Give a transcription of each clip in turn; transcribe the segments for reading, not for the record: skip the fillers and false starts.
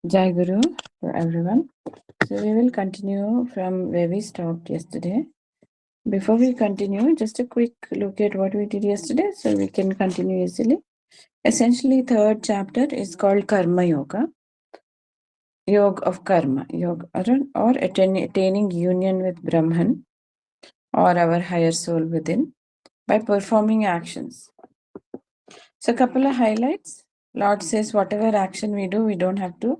Jai Guru to everyone. So we will continue from where we stopped yesterday. Before we continue, just a quick look at what we did yesterday so we can continue easily. Essentially, third chapter is called Karma Yoga, Yoga of Karma, Yoga or attaining union with Brahman or our higher soul within by performing actions. So, a couple of highlights. Lord says, whatever action we do, we don't have to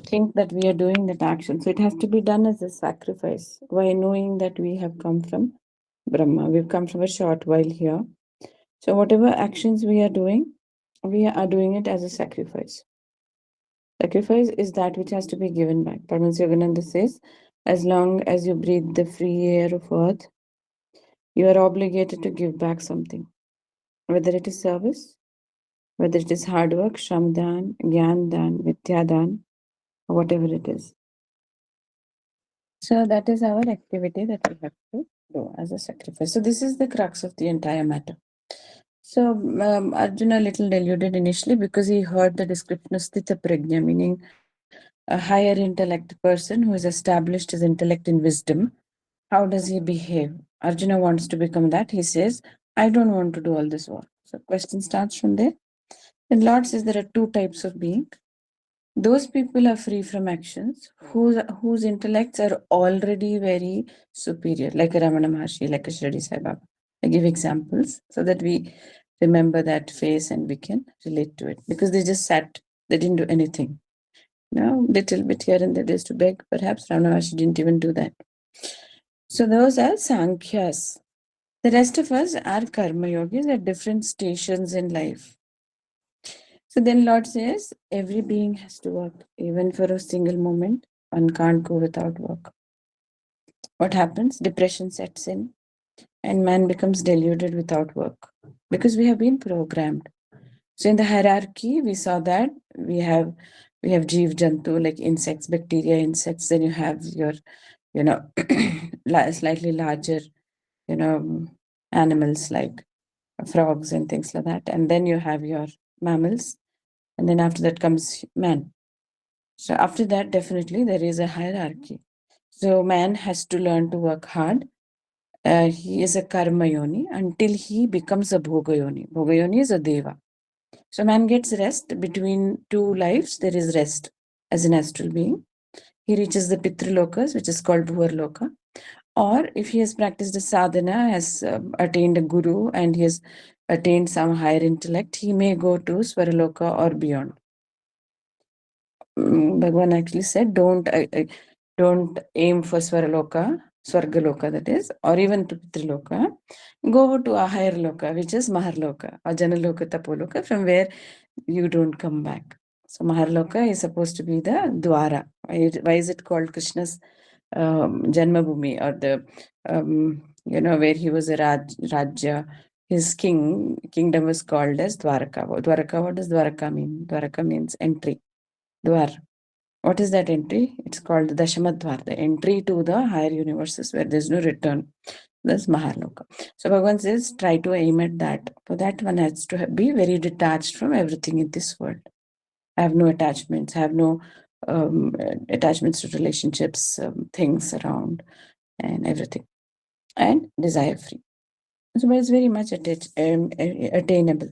think that we are doing that action. So it has to be done as a sacrifice by knowing that we have come from Brahma. We've come from a short while here. So whatever actions we are doing it as a sacrifice. Sacrifice is that which has to be given back. Paramahansa Yogananda says, as long as you breathe the free air of earth, you are obligated to give back something. Whether it is service, whether it is hard work, shramdan, gyan vidyadan, or whatever it is. So that is our activity that we have to do as a sacrifice. So this is the crux of the entire matter. So Arjuna a little deluded initially because he heard the description of Sthita Prajna, meaning a higher intellect person who has established his intellect in wisdom. How does he behave? Arjuna wants to become that. He says, I don't want to do all this work. So question starts from there. And Lord says there are two types of being. Those people are free from actions whose intellects are already very superior, like a Ramana Maharshi, like a Shirdi Sai Baba. I give examples so that we remember that face and we can relate to it. Because they just sat, they didn't do anything. Little bit here and there just to beg. Perhaps Ramana Maharshi didn't even do that. So those are Sankhyas. The rest of us are Karma Yogis at different stations in life. So then Lord says, every being has to work, even for a single moment. One can't go without work. What happens? Depression sets in, and man becomes deluded without work because we have been programmed. So in the hierarchy, we saw that we have Jeev Jantu like insects, bacteria, insects. Then you have your, slightly larger, animals like frogs and things like that. And then you have your mammals, and then after that comes man. So after that, definitely there is a hierarchy. So man has to learn to work hard. He is a karma yoni until he becomes a bhoga yoni. Bhoga yoni is a deva. So man gets rest between two lives. There is rest as an astral being. He reaches the pitrilokas, which is called bhuvarloka. Or if he has practiced a sadhana, has attained a guru, and he has attained some higher intellect, he may go to swaraloka or beyond. Bhagwan actually said, don't aim for Swargaloka that is, or even to Pitriloka. Go to a higher loka, which is Maharloka or Janaloka Tapoloka, from where you don't come back. So Maharloka is supposed to be the Dwara. Why is it called Krishna's Janmabhumi, or the where he was a Rajya? His kingdom was called as Dwaraka. Dwaraka, what does Dwaraka mean? Dwaraka means entry. Dwar. What is that entry? It's called Dashamadwar, the entry to the higher universes where there's no return. That's Maharloka. So Bhagavan says, try to aim at that. For that, one has to be very detached from everything in this world. Have no attachments, have no attachments to relationships, things around, and everything. And desire free. So it's very much attainable.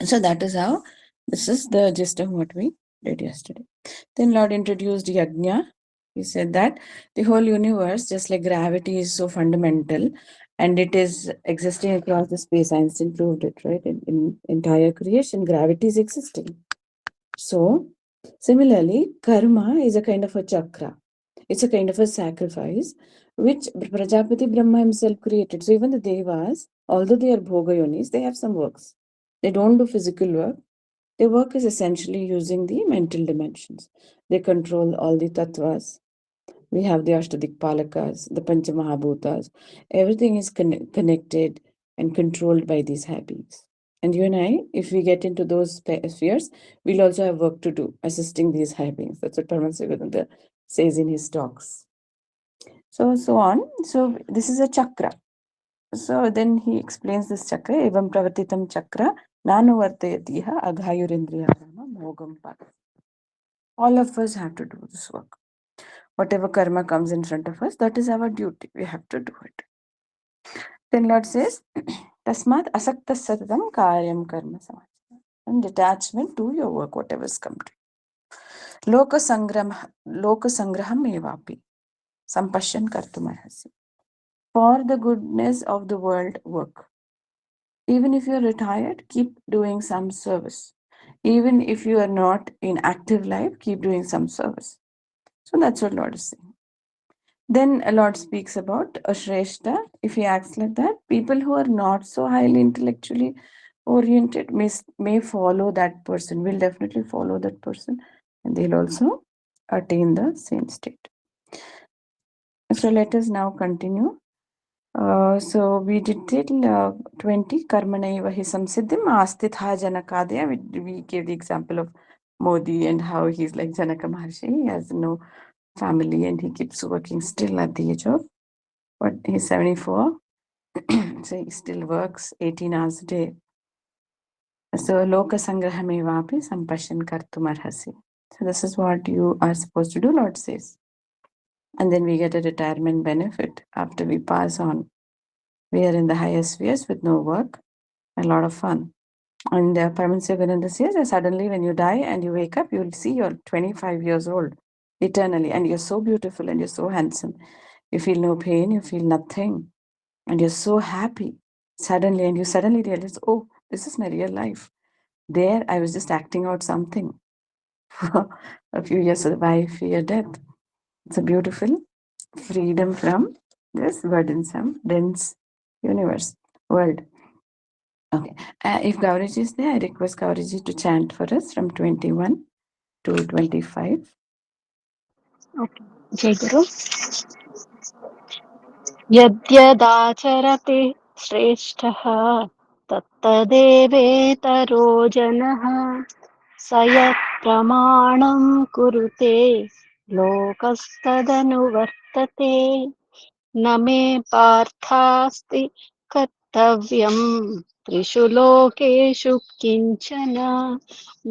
So that is how, this is the gist of what we did yesterday. Then Lord introduced Yajna. He said that the whole universe, just like gravity is so fundamental and it is existing across the space, Einstein proved it, right? In entire creation, gravity is existing. So, similarly, karma is a kind of a chakra. It's a kind of a sacrifice which Prajapati Brahma himself created. So even the Devas, although they are Bhoga Yonis, they have some works. They don't do physical work. Their work is essentially using the mental dimensions. They control all the tattvas. We have the Ashtadik Palakas, the Panchamahabhutas. Everything is connected and controlled by these high beings. And you and I, if we get into those spheres, we'll also have work to do, assisting these high beings. That's what Paramahansa Yogananda says in his talks. So on. So this is a chakra. So then he explains this chakra, evam pravatitam chakra, nanu vartayatiha aghayurindriya bhogam pada. All of us have to do this work. Whatever karma comes in front of us, that is our duty. We have to do it. Then Lord says, Tasmat asakta satatam karyam karma samachara. And detachment to your work, whatever's come to you. Loka sangraham evapi. Sampashan kartumarhasi. For the goodness of the world, work. Even if you're retired, keep doing some service. Even if you are not in active life, keep doing some service. So that's what Lord is saying. Then a Lord speaks about a Shrestha. If he acts like that, people who are not so highly intellectually oriented may follow that person, will definitely follow that person, and they'll also attain the same state. So let us now continue. So we did till 20, Karmanaiva hi samsiddhim astitha janakadya. We gave the example of Modi and how he's like Janaka Maharshi. He has no family and he keeps working still at the age of, what, he's 74. So he still works 18 hours a day. So Loka Sangrahamevapi Sampashan Kartumarhasi. So this is what you are supposed to do, Lord says. And then we get a retirement benefit after we pass on. We are in the higher spheres with no work, a lot of fun. And Paramahansa Yogananda says that suddenly when you die and you wake up, you'll see you're 25 years old eternally, and you're so beautiful and you're so handsome. You feel no pain, you feel nothing, and you're so happy suddenly, and you suddenly realize, oh, this is my real life. There, I was just acting out something for a few years by fear death. It's a beautiful freedom from this burdensome, dense universe, world. Okay. If Gauriji is there, I request Gauriji to chant for us from 21 to 25. Okay. Jai Guru. यद्यदाचरति श्रेष्ठः तत्तदेवेतरो जनः स यत्प्रमाणं कुरुते लोकस्तदनुवर्तते न मे पार्थास्ति कर्तव्यं त्रिषु लोकेषु किञ्चन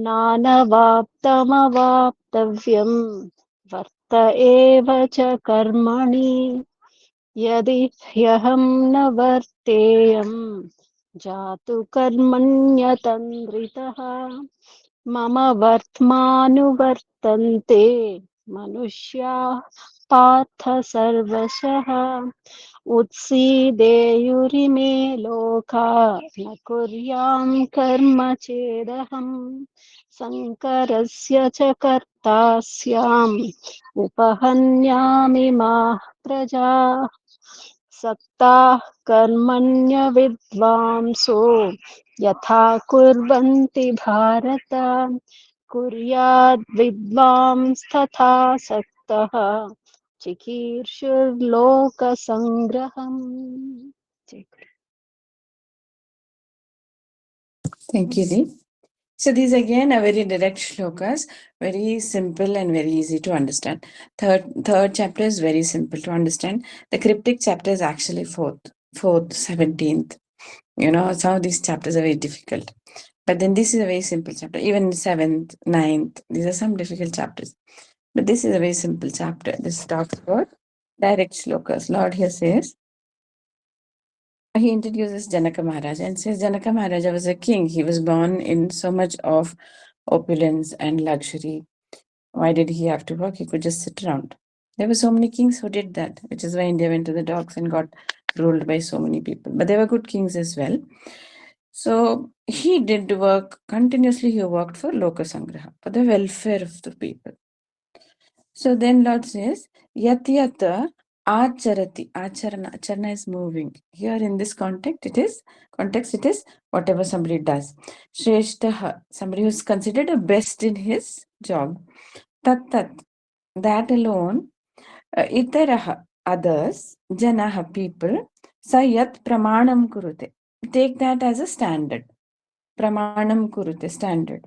नानवाप्तमवाप्तव्यं वर्त एव च कर्मणि यदि ह्यहं न वर्तेयं जातु कर्मण्यतन्द्रितः मम वर्त्मानुवर्तन्ते मनुष्याः पार्थ सर्वशः उत्सीदेयुरिमे लोका न कुर्यां कर्म चेदहम् शङ्करस्य च कर्ता स्याम् उपहन्यामि माः प्रजाः सक्ताः कर्मण्यविद्वांसो यथा कुर्वन्ति Bharat कुर्याद्विद्वांस्तथा सक्तः चिकीर्षुर्लोकसङ्ग्रहम्. Thank you, Dee. So these again are very direct shlokas, very simple and very easy to understand. Third chapter is very simple to understand. The cryptic chapter is actually fourth, 17th. Some of these chapters are very difficult. But then this is a very simple chapter. Even 7th, 9th, these are some difficult chapters. But this is a very simple chapter. This talks about direct shlokas. Lord here says, he introduces Janaka Maharaj and says Janaka Maharaj was a king. He was born in so much of opulence and luxury. Why did he have to work? He could just sit around. There were so many kings who did that, which is why India went to the dogs and got ruled by so many people. But there were good kings as well. So he did work continuously. He worked for Loka Sangraha, for the welfare of the people. So then Lord says, Yat Yata Acharati. Acharana is moving. Here in this context, it is whatever somebody does. Shreshtaha, somebody who is considered the best in his job. Tat, that alone. Itaraha, others, Janaha, people, Sayat Pramanam Kurute. Take that as a standard. Pramanam Kurute, standard.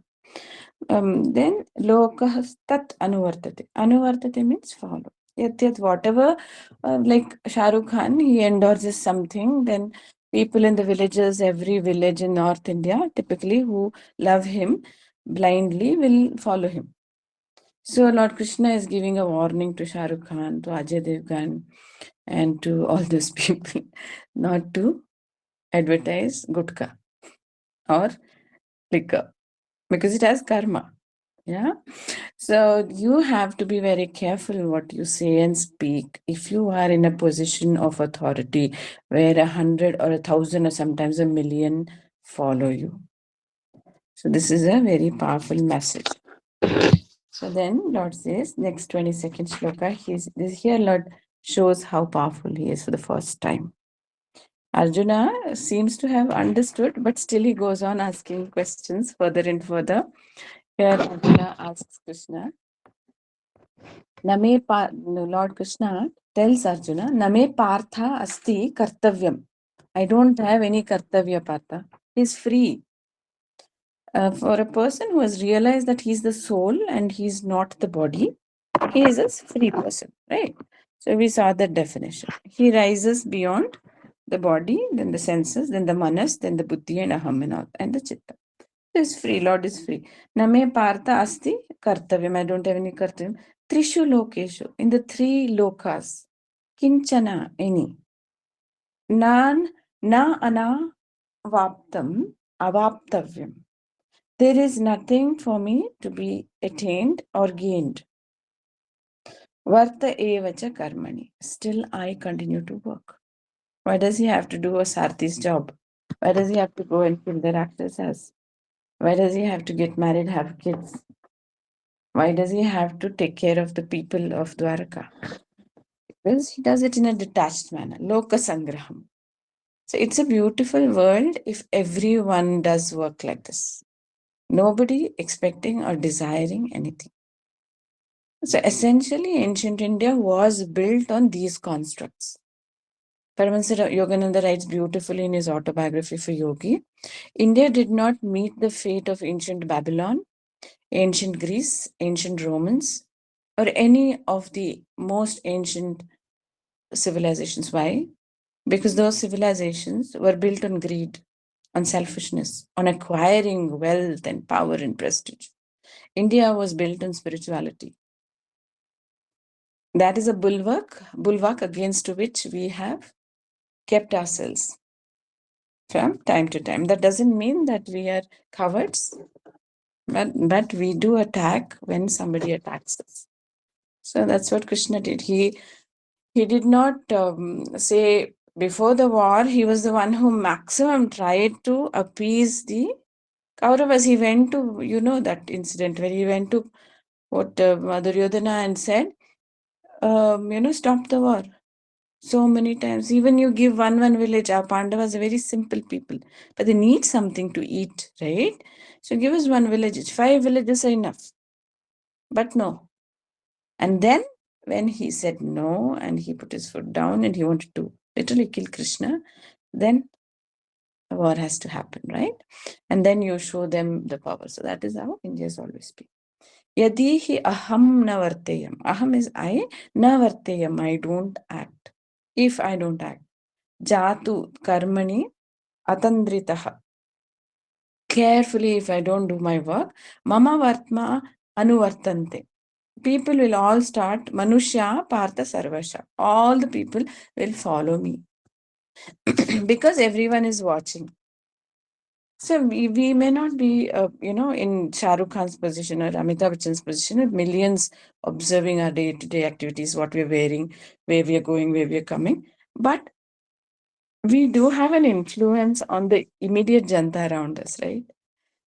Then Lokah Tat Anuvartate. Anuvartate means follow. Yat, whatever, like Shah Rukh Khan, he endorses something, then people in the villages, every village in North India, typically who love him blindly, will follow him. So Lord Krishna is giving a warning to Shah Rukh Khan, to Ajay Devgan, and to all those people not to advertise gutka or liquor because it has karma. Yeah. So you have to be very careful what you say and speak. If you are in a position of authority where 100 or 1,000 or sometimes 1,000,000 follow you. So this is a very powerful message. So then Lord says, next 22nd shloka, here Lord shows how powerful he is for the first time. Arjuna seems to have understood, but still he goes on asking questions further and further. Here Arjuna asks Krishna, Lord Krishna tells Arjuna, Name Partha asti kartavyam. I don't have any kartavya, Partha. He's free. For a person who has realized that he's the soul and he's not the body, he is a free person, right? So we saw that definition. He rises beyond the body, then the senses, then the manas, then the buddhi and aham and all, and the chitta. So he's free. Lord is free. Name partha asti kartavyam. I don't have any kartavyam. Trishu lokeshu. In the three lokas. Kinchana, any. Nan na ana vaptam avaptavyam. There is nothing for me to be attained or gained. Varta evacha karmani. Still, I continue to work. Why does he have to do a Sarthi's job? Why does he have to go and kill the Rakshasas? Why does he have to get married, have kids? Why does he have to take care of the people of Dwaraka? Because he does it in a detached manner. Loka Sangraham. So it's a beautiful world if everyone does work like this. Nobody expecting or desiring anything. So essentially, ancient India was built on these constructs. Paramahansa Yogananda writes beautifully in his autobiography for Yogi, India did not meet the fate of ancient Babylon, ancient Greece, ancient Romans, or any of the most ancient civilizations. Why? Because those civilizations were built on greed, on selfishness, on acquiring wealth and power and prestige. India was built on spirituality. That is a bulwark against which we have kept ourselves from time to time. That doesn't mean that we are cowards, but we do attack when somebody attacks us. So that's what Krishna did. He did not say before the war, he was the one who maximum tried to appease the Kauravas. He went to, that incident where he went to Duryodhana and said, stop the war. So many times, even you give one village, our Pandavas are very simple people, but they need something to eat, right? So give us one village, 5 villages are enough. But no. And then when he said no and he put his foot down and he wanted to literally kill Krishna, then a war has to happen, right? And then you show them the power. So that is how India has always been. Yadi hi aham na varteyam. Aham is I, na varteyam. I don't act. If I don't act. Jatu karmani atandritaha. Carefully, if I don't do my work, mama vartma anuvartante. People will all start Manushya Partha Sarvasha. All the people will follow me because everyone is watching. So we may not be, in Shah Rukh Khan's position or Amitabh Bachchan's position with millions observing our day-to-day activities, what we're wearing, where we are going, where we are coming. But we do have an influence on the immediate janta around us, right?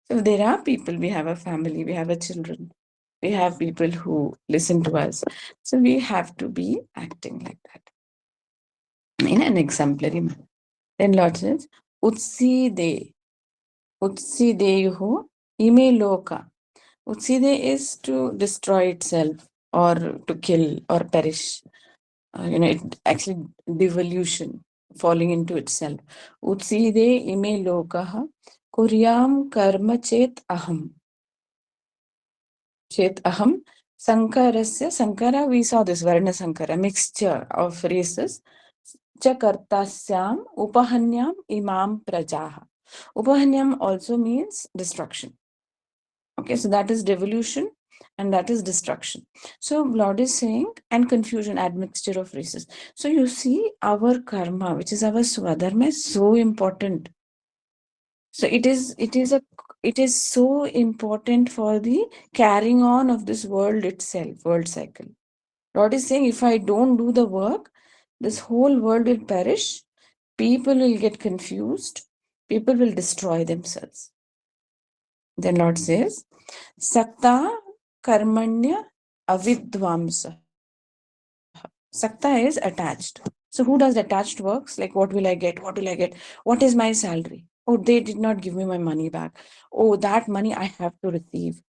So there are people, we have a family, we have a children, we have people who listen to us. So we have to be acting like that in an exemplary manner. Then Lord says, Utside, Utsideyuhu ime loka. Utside is to destroy itself or to kill or perish. It actually devolution, falling into itself. Utside ime lokaha kuryam karma chet aham. Chet aham. Sankara, we saw this Varna Sankara, mixture of races. Chakartasyam upahanyam imam prajaha. Upahanyam also means destruction. Okay, so that is devolution. and that is destruction. So Lord is saying, and confusion, admixture of races. So you see, our karma, which is our swadharma, is so important. So it is so important for the carrying on of this world itself, world cycle. Lord is saying, if I don't do the work, this whole world will perish. People will get confused. People will destroy themselves. Then Lord says, Sakta karmanya avidvamsa. Sakta is attached. So who does attached works? Like, what will I get? What will I get? What is my salary? Oh, they did not give me my money back. Oh, that money I have to receive.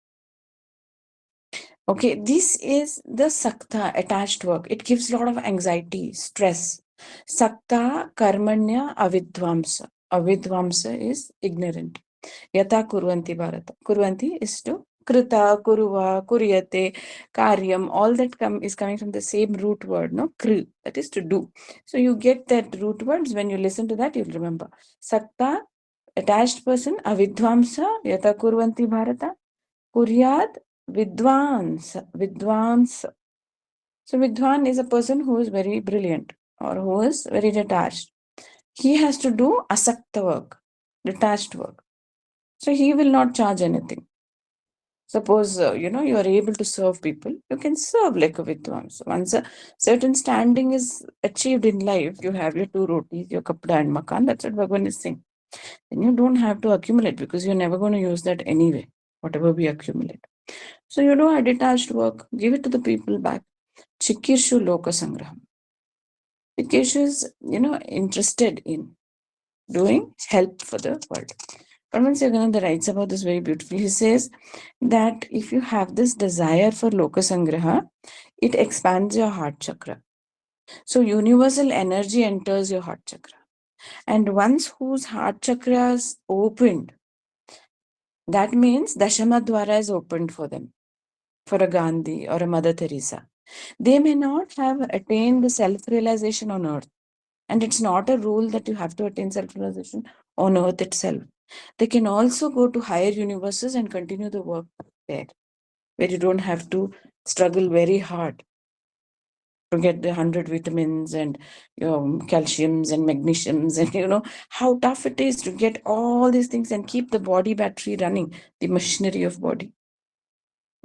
Okay, this is the sakta, attached work. It gives a lot of anxiety, stress. Sakta karmanya avidvamsa. Avidvamsa is ignorant. Yata kurvanti bharata. Kurvanti is to krita, kuruva, kuryate, karyam. All that is coming from the same root word, no? Kri, that is to do. So you get that root words. When you listen to that, you'll remember. Sakta, attached person, avidvamsa, yata kurvanti bharata. Kuryat, vidvans, vidvans. So vidwan is a person who is very brilliant or who is very detached. He has to do asakta work, detached work. So he will not charge anything. Suppose, you are able to serve people, you can serve like a vidwan. So once a certain standing is achieved in life, you have your 2 rotis, your kapda and makan. That's what Bhagwan is saying. Then you don't have to accumulate because you're never going to use that anyway, whatever we accumulate. So you do a detached work, give it to the people back. Chikirshu Loka Sangraham. Chikirshu is, interested in doing help for the world. Paramahansa Yogananda writes about this very beautifully. He says that if you have this desire for Loka Sangraha, it expands your heart chakra. So universal energy enters your heart chakra. And once whose heart chakra is opened, that means Dashama Dwara is opened for them, for a Gandhi or a Mother Teresa. They may not have attained the self-realization on earth. And it's not a rule that you have to attain self-realization on earth itself. They can also go to higher universes and continue the work there, where you don't have to struggle very hard to get the 100 vitamins and calciums and magnesiums and how tough it is to get all these things and keep the body battery running, the machinery of body.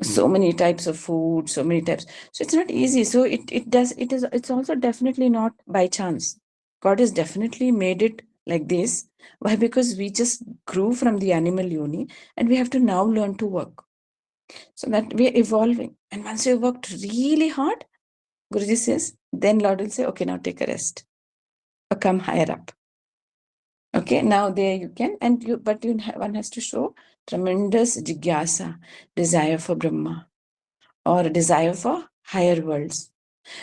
So many types of food, so many types. So it's not easy. So it's also definitely not by chance. God has definitely made it like this. Why? Because we just grew from the animal yoni and we have to now learn to work. So that we're evolving. And once we worked really hard, Guruji says, then Lord will say, okay, now take a rest. Or come higher up. Okay, now there you can, one has to show tremendous jigyasa, desire for Brahma, or a desire for higher worlds.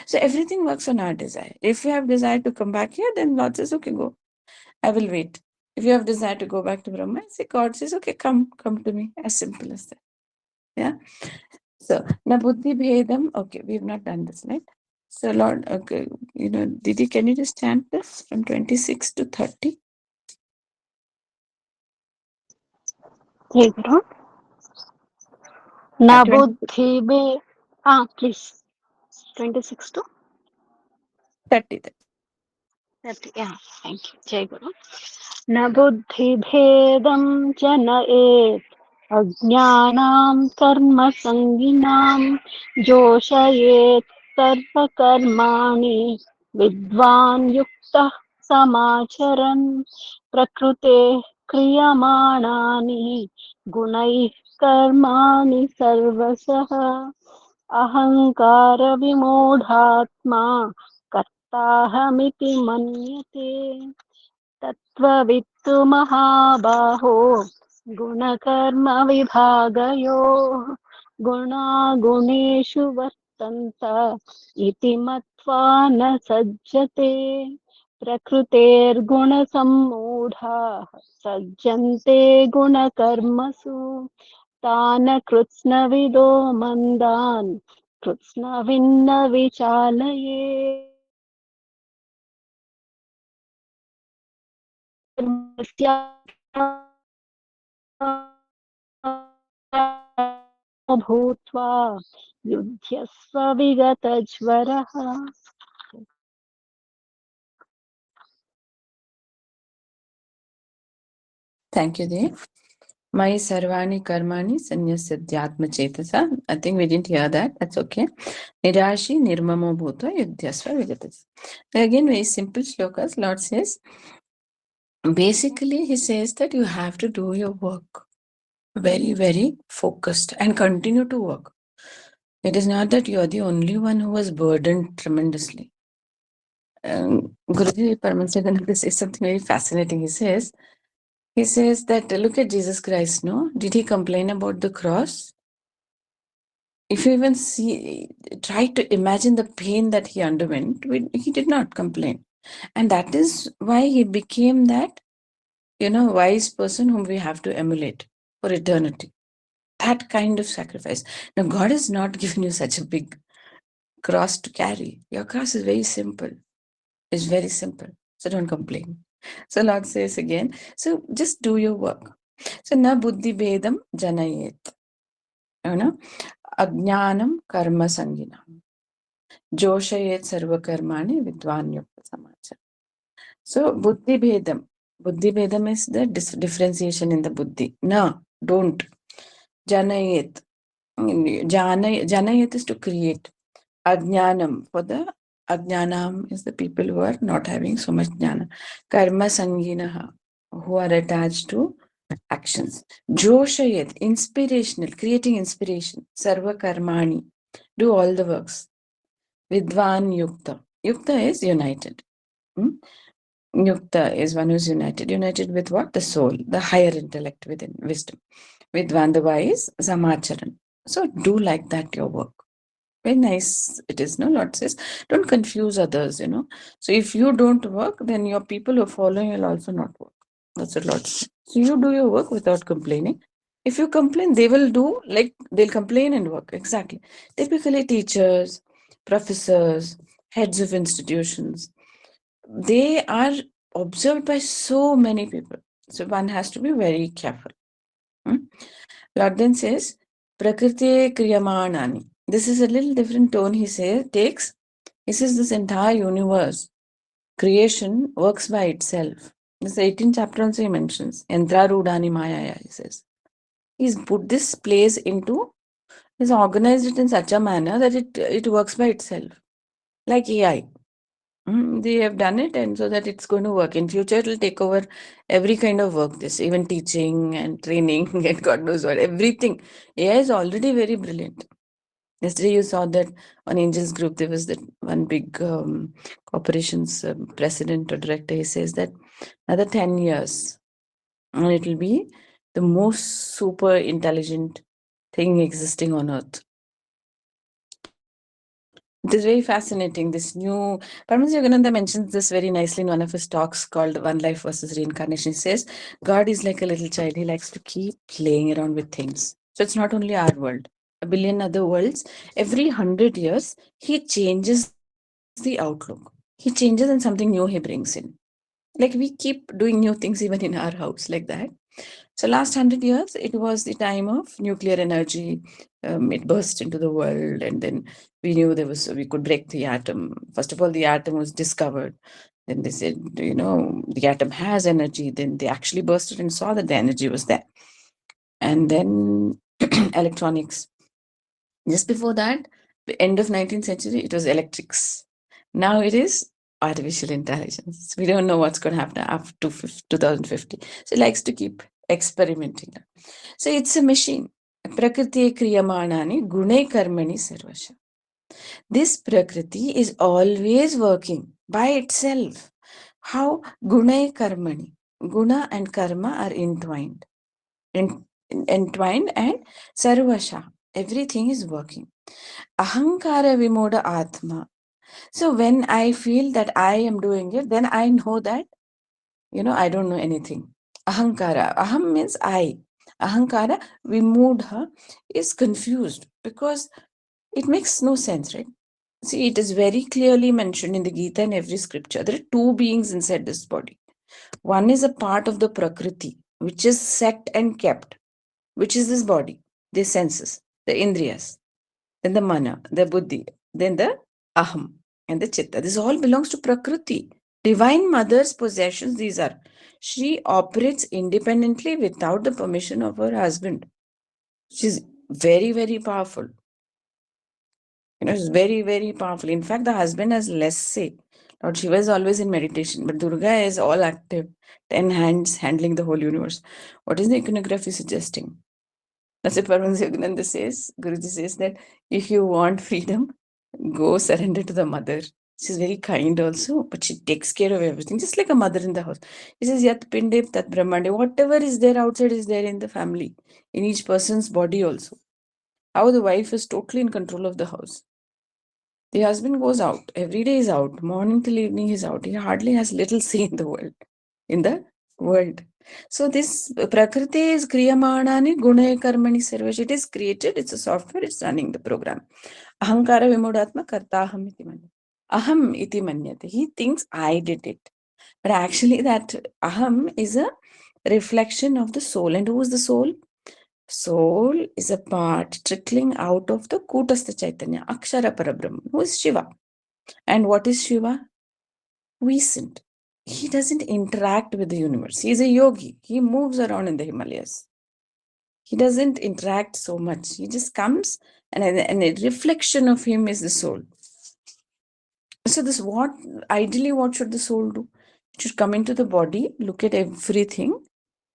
So everything works on our desire. If you have desire to come back here, then Lord says, okay, go. I will wait. If you have desire to go back to Brahma, God says, okay, come to me. As simple as that. Yeah. So, na buddhi bhedam. Okay, we've not done this, right? So, Lord, okay, Didi, can you just chant this from 26 to 30? Hey, Guru. Na 26, buddhi be. Please. 26 to 30. 30. Yeah, thank you. Jai Guru. न बुद्धिभेदं जनयेत् अज्ञानां कर्मसङ्गिनां जोषयेत् सर्वकर्माणि विद्वान् युक्तः समाचरन् प्रकृतेः क्रियमाणानि गुणैः कर्माणि सर्वशः अहङ्कारविमूढात्मा कर्ताहमिति मन्यते तत्त्ववित्तु महाबाहो गुणकर्मविभागयोः गुणागुणेषु वर्तन्त इति मत्वा न सज्जते प्रकृतेर्गुणसम्मूढाः सज्जन्ते गुणकर्मसु तान् कृत्स्नविदो मन्दान् कृत्स्नविन्न विचालयेत् भूत्वा युध्यस्व विगतज्वरः. Thank you, Dev. My sarvani karmani sanyasadyatma chetasa. I think we didn't hear that. That's okay. Nirashi nirmamo bhutva yudhyasva vigatas. Again, very simple shlokas. Lord says, basically, he says that you have to do your work very, very focused and continue to work. It is not that you are the only one who was burdened tremendously. Guruji Paramahansa says something very fascinating. He says that look at Jesus Christ, no? Did he complain about the cross? If you even try to imagine the pain that he underwent, he did not complain. And that is why he became that, wise person whom we have to emulate for eternity. That kind of sacrifice. Now, God has not given you such a big cross to carry. Your cross is very simple. It's very simple. So don't complain. So Lord says again, so just do your work. So na buddhi bedam janayet. Ajnanam karma sanginam. Joshayet sarva karmani vidvanyukta samachara. So buddhi bedam. Buddhi bedam is the differentiation in the buddhi. Na, don't. Janayet. Janayet is to create. Ajnanam, for the Ajnanam is the people who are not having so much jnana. Karma sanginaha, who are attached to actions. Joshayat, inspirational, creating inspiration. Sarva karmani, do all the works. Vidvan yukta. Yukta is united. Yukta is one who is united. United with what? The soul, the higher intellect within wisdom. Vidvan, the wise, samacharan. So do like that your work. Very nice it is, no? Lord says, don't confuse others, So if you don't work, then your people who are following will also not work. That's what Lord says. So you do your work without complaining. If you complain, they will do like they'll complain and work. Exactly. Typically, teachers, professors, heads of institutions, they are observed by so many people. So one has to be very careful. Lord then says, Prakriti Kriyamanani. This is a little different tone he takes. He says this entire universe, creation works by itself. This 18th chapter also he mentions. Yantra Rudani Mayaya, he says. He's put this place he's organized it in such a manner that it works by itself. Like AI. They have done it, and so that it's going to work. In future, it will take over every kind of work, even teaching and training and God knows what, everything. AI is already very brilliant. Yesterday, you saw that on Angels Group, there was that one big corporation's president or director. He says that another 10 years, and it will be the most super intelligent thing existing on earth. It is very fascinating. This new Paramahansa Yogananda mentions this very nicely in one of his talks called One Life versus Reincarnation. He says, God is like a little child. He likes to keep playing around with things. So it's not only our world, a billion other worlds. Every 100 years, he changes the outlook. He changes and something new he brings in. Like we keep doing new things even in our house, like that. So last 100 years, it was the time of nuclear energy. It burst into the world, and then we knew we could break the atom. First of all, the atom was discovered. Then they said, the atom has energy. Then they actually bursted and saw that the energy was there. And then electronics. Just before that, the end of 19th century, it was electrics. Now it is artificial intelligence. We don't know what's going to happen after 2050. So it likes to keep experimenting. So it's a machine. Prakriti kriyamanani gune karmani sarvasha. This Prakriti is always working by itself. How? Gune karmani. Guna and karma are entwined. Entwined and sarvasha. Everything is working. Ahankara vimoda atma. So when I feel that I am doing it, then I know that, I don't know anything. Ahankara. Aham means I. Ahankara, vimudha, is confused because it makes no sense, right? See, it is very clearly mentioned in the Gita and every scripture. There are two beings inside this body. One is a part of the Prakriti, which is set and kept, which is this body, these senses. the Indriyas, then the Mana, the Buddhi, then the Aham and the Chitta. This all belongs to Prakriti. Divine Mother's possessions, these are. She operates independently without the permission of her husband. She's very, very powerful. It's very, very powerful. In fact, the husband has less say. Lord Shiva is always in meditation, but Durga is all active, 10 hands handling the whole universe. What is the iconography suggesting? That's what Paramahansa says. Guruji says that if you want freedom, go surrender to the mother. She's very kind also, but she takes care of everything, just like a mother in the house. He says, Yat Pinde, Tat Brahmande. Whatever is there outside is there in the family, in each person's body also. How the wife is totally in control of the house. The husband goes out. Every day is out. Morning till evening he's out. He hardly has little say in the world. So this Prakriti is Kriyamanani Gune Karmani Sarvesh. It is created, it's a software, it's running the program. Ahankara Vimudatma Kartaham iti manyate. Aham iti manyate. He thinks I did it. But actually that Aham is a reflection of the soul. And who is the soul? Soul is a part trickling out of the Kutastha Chaitanya, Akshara Parabrahman, who is Shiva. And what is Shiva? Quiescent. He doesn't interact with the universe. He's a yogi. He moves around in the Himalayas. He doesn't interact so much. He just comes, and a reflection of him is the soul. So ideally, what should the soul do? It should come into the body, look at everything,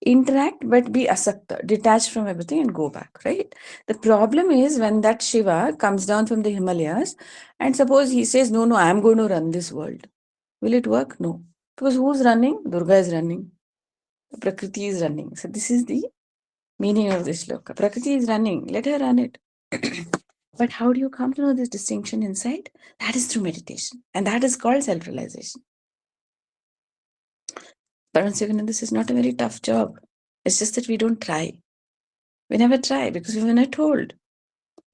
interact, but be asakta, detached from everything and go back, right? The problem is when that Shiva comes down from the Himalayas, and suppose he says, no, I am going to run this world. Will it work? No. Because who's running? Durga is running. Prakriti is running. So this is the meaning of this shloka. Prakriti is running. Let her run it. But how do you come to know this distinction inside? That is through meditation. And that is called self-realization. Paramahansa, this is not a very tough job. It's just that we don't try. We never try because we were not told.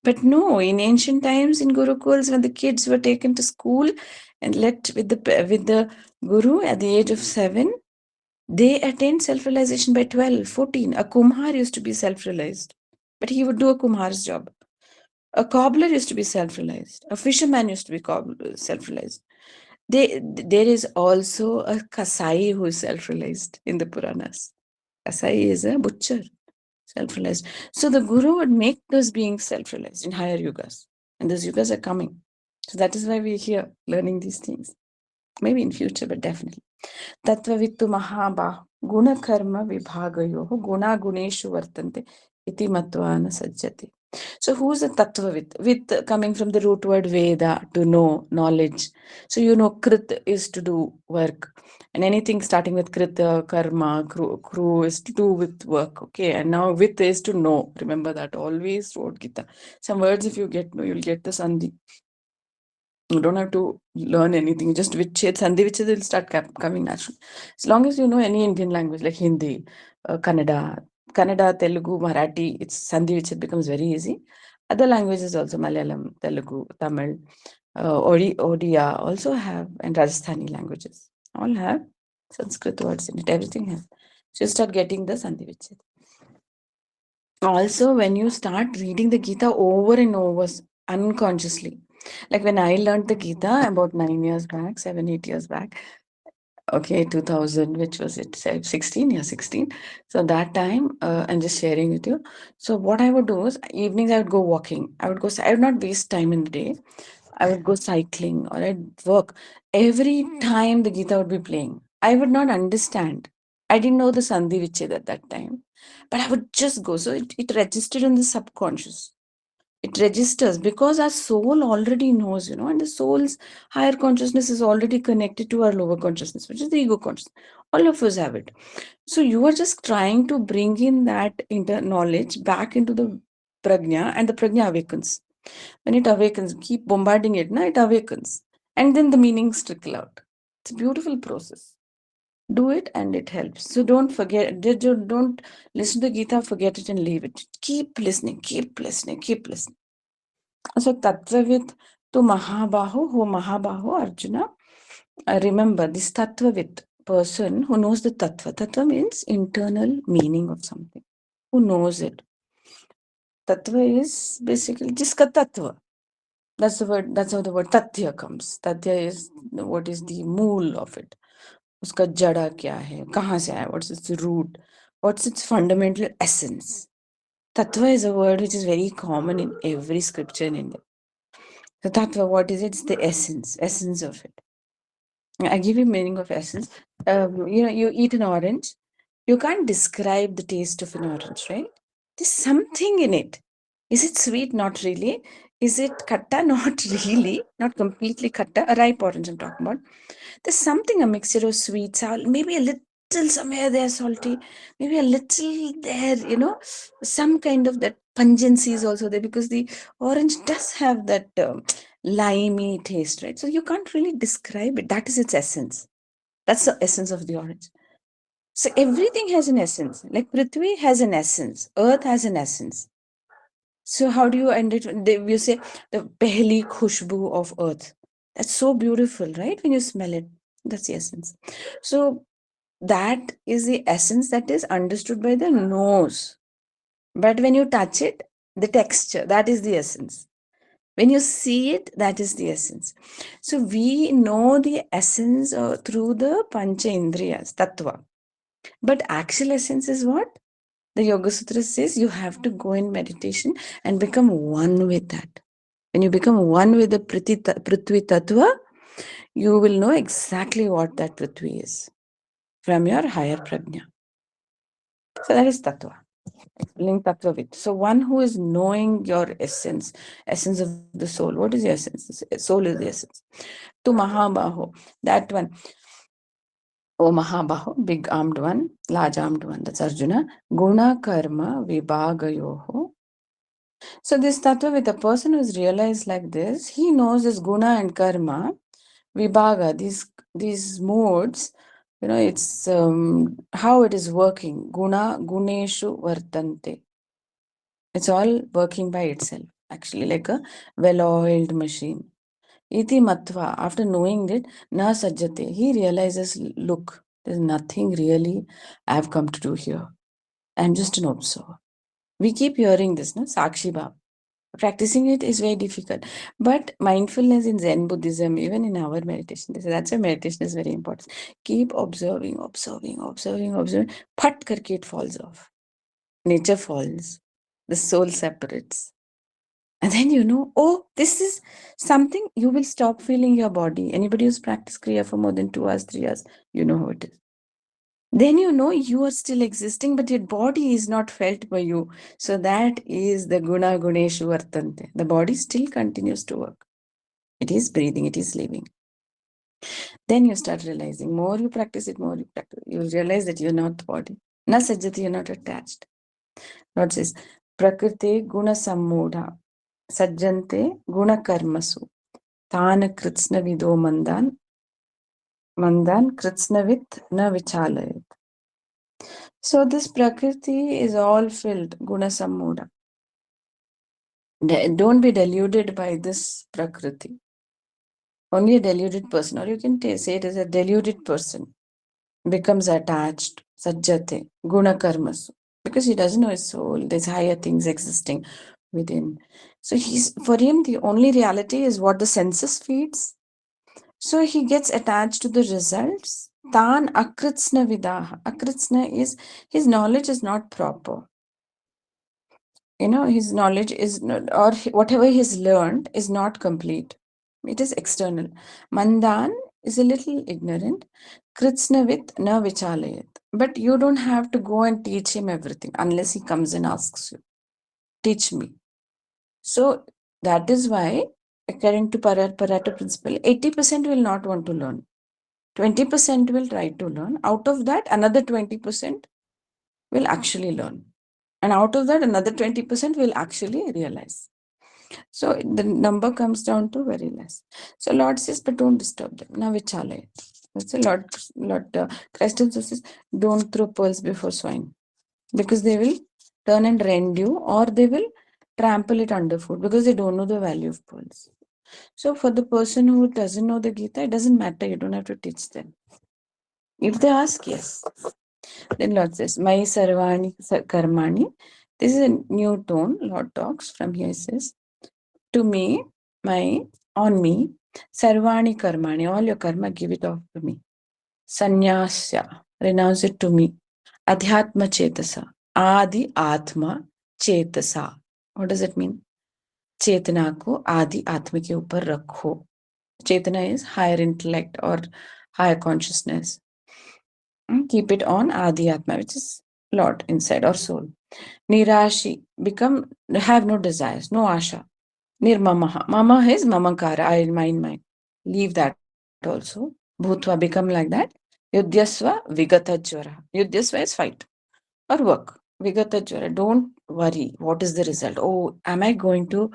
But no, in ancient times, in Gurukuls, when the kids were taken to school and let with the Guru at the age of 7, they attained self-realization by 12, 14. A Kumhar used to be self-realized, but he would do a Kumhar's job. A cobbler used to be self-realized. A fisherman used to be self-realized. There is also a Kasai who is self-realized in the Puranas. Kasai is a butcher, self-realized. So the Guru would make those beings self-realized in higher yugas. And those yugas are coming. So that is why we're here learning these things. Maybe in future, but definitely. Tattvavittu mahabah gunakarma vibhagayoh guna guneshu vartante iti matvana sajjati. So who's a tattvavit? With coming from the root word Veda, to know, knowledge. So Krit is to do work. And anything starting with Krita, Karma, Kru is to do with work. Okay. And now Vit is to know. Remember that always throughout Gita. Some words if you get know, you'll get the Sandhi. You don't have to learn anything. Just Vichhed, Sandhi Vichhed will start coming naturally. As long as you know any Indian language like Hindi, Kannada, Telugu, Marathi, it's Sandhi Vichhed becomes very easy. Other languages also, Malayalam, Telugu, Tamil, Odia also have, and Rajasthani languages all have Sanskrit words in it. Everything has. So you start getting the Sandhi Vichhed. Also, when you start reading the Gita over and over unconsciously, like when I learned the Gita about 9 years back, 7, 8 years back, okay, 2000, which was it, 16? Yeah, 16. So that time, I'm just sharing with you. So what I would do is, evenings I would go walking. I would not waste time in the day. I would go cycling or I'd work. Every time the Gita would be playing, I would not understand. I didn't know the Sandhi Vichhed at that time, but I would just go. So it registered in the subconscious. It registers because our soul already knows, and the soul's higher consciousness is already connected to our lower consciousness, which is the ego consciousness. All of us have it. So you are just trying to bring in that knowledge back into the prajna, and the prajna awakens. When it awakens, keep bombarding it, it awakens. And then the meanings trickle out. It's a beautiful process. Do it and it helps. So don't forget, don't listen to Gita, forget it and leave it. Keep listening, keep listening, keep listening. So Tattvavit to Mahabahu, who Mahabahu, Arjuna. Remember, this Tattvavit person who knows the Tattva. Tattva means internal meaning of something. Who knows it. Tattva is basically jiska tattva. That's the word. That's how the word tatya comes. Tatya is what is the mool of it. Uska jada kya hai? Kahan se aaya? What's its root? What's its fundamental essence? Tattva is a word which is very common in every scripture in India. So tattva, what is it? It's the essence of it. I give you meaning of essence. You eat an orange. You can't describe the taste of an orange, right? There's something in it. Is it sweet? Not really. Is it khatta? Not really. Not completely khatta. A ripe orange I'm talking about. There's something, a mixture of sweet, sour, maybe a little somewhere there salty, maybe a little there, some kind of that pungency is also there because the orange does have that limey taste, right? So you can't really describe it. That is its essence. That's the essence of the orange. So everything has an essence. Like Prithvi has an essence, Earth has an essence. So how do you end it? You say the pehli khushbu of Earth. That's so beautiful, right? When you smell it, that's the essence. So that is the essence that is understood by the nose. But when you touch it, the texture, that is the essence. When you see it, that is the essence. So we know the essence through the Pancha Indriyas, Tattva. But actual essence is what? The Yoga Sutra says you have to go in meditation and become one with that. When you become one with the Prithvi Tattva, you will know exactly what that Prithvi is from your higher prajna. So that is Tattva. Link Tattva with. So one who is knowing your essence of the soul. What is the essence? The soul is the essence. To Mahabaho, that one. O Mahabaho, big armed one, large armed one. That's Arjuna. Guna Karma Vibhagayoho. So this tattva with a person who's realized like this, he knows this guna and karma, vibhaga, these modes, it's how it is working. Guna, guneshu vartante. It's all working by itself, actually, like a well-oiled machine. Iti matva, after knowing it, na sajjate, he realizes, look, there's nothing really I've come to do here. I'm just an observer. We keep hearing this, no? Sakshi Bhav. Practicing it is very difficult. But mindfulness in Zen Buddhism, even in our meditation, that's why meditation is very important. Keep observing, observing, observing, observing. Phat karke it falls off. Nature falls. The soul separates. And then oh, this is something, you will stop feeling your body. Anybody who's practiced Kriya for more than 2 hours, 3 hours, you know how it is. Then you are still existing, but your body is not felt by you. So that is the guna guneshu vartante. The body still continues to work. It is breathing, it is living. Then you start realizing, more you practice it, more you practice, you will realize that you're not the body. Na sajjati, you're not attached. Lord says, prakriti guna sammudha, sajjante guna karmasu, tana kritsna vido mandan kritsnavit na vichalayat. So this Prakriti is all filled, Guna Sammuda. Don't be deluded by this Prakriti. Only a deluded person, or you can say it as a deluded person, becomes attached, Sajjate, Guna Karmasu, because he doesn't know his soul. There's higher things existing within. So for him, the only reality is what the senses feeds. So he gets attached to the results. Tan akritsna vidaha. Akritsna is his knowledge is not proper. His knowledge is not, or whatever he's learned is not complete. It is external. Mandan is a little ignorant. Kritsnavit na vichalayat. But you don't have to go and teach him everything unless he comes and asks you, teach me. So that is why, according to Pareto principle, 80% will not want to learn. 20% will try to learn. Out of that, another 20% will actually learn. And out of that, another 20% will actually realize. So the number comes down to very less. So Lord says, but don't disturb them. Now vichalay. That's a Lord Christ also says, don't throw pearls before swine, because they will turn and rend you, or they will trample it underfoot because they don't know the value of pearls. So for the person who doesn't know the Gita, it doesn't matter. You don't have to teach them. If they ask, yes. Then Lord says, Mai sarvani karmani This is a new tone. Lord talks from here. He says, to me, on me, sarvani karmani, all your karma, give it off to me. Sanyasya, renounce it to me. Adhyatma chetasa, adi atma chetasa. What does it mean? चेतना को आदि आत्मा के ऊपर रखो. Chetana is higher intellect or higher consciousness. Keep it on Adi Atma, which is Lord inside or soul. Nirashi, have no desires, no asha. Nirmamaha. Mama is mamakara, I mind. Leave that also. Bhutva, become like that. Yudhyasva, vigata jvara. Yudhyasva is fight or work. Vigata jvara. Don't worry. What is the result? Oh, am I going to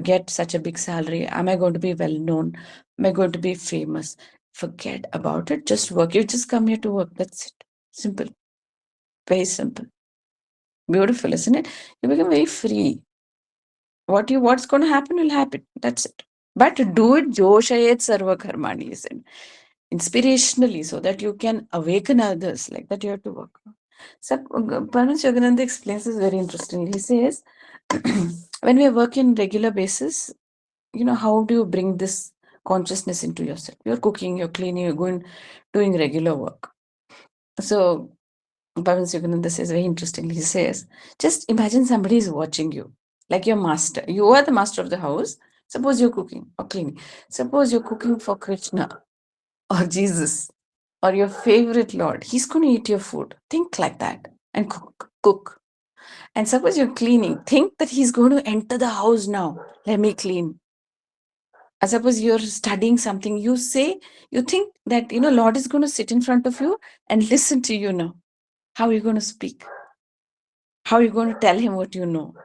get such a big salary? Am I going to be well known? Am I going to be famous? Forget about it. Just work. You just come here to work. That's it. Simple. Very simple. Beautiful, isn't it? You become very free. What's going to happen will happen. That's it. But do it joshayet sarva karmani, isn't inspirationally, so that you can awaken others. Like that, you have to work. So, Paramahansa Yogananda explains this very interestingly. He says, when we work in regular basis, how do you bring this consciousness into yourself? You're cooking, you're cleaning, you're doing regular work. So, Paramahansa Yogananda says very interestingly, he says, just imagine somebody is watching you, like your master. You are the master of the house. Suppose you're cooking or cleaning. Suppose you're cooking for Krishna or Jesus or your favorite Lord. He's going to eat your food. Think like that and cook. And suppose you're cleaning. Think that he's going to enter the house now. Let me clean. And suppose you're studying something. You think that, Lord is going to sit in front of you and listen to you now. How are you going to speak? How are you going to tell him what you know?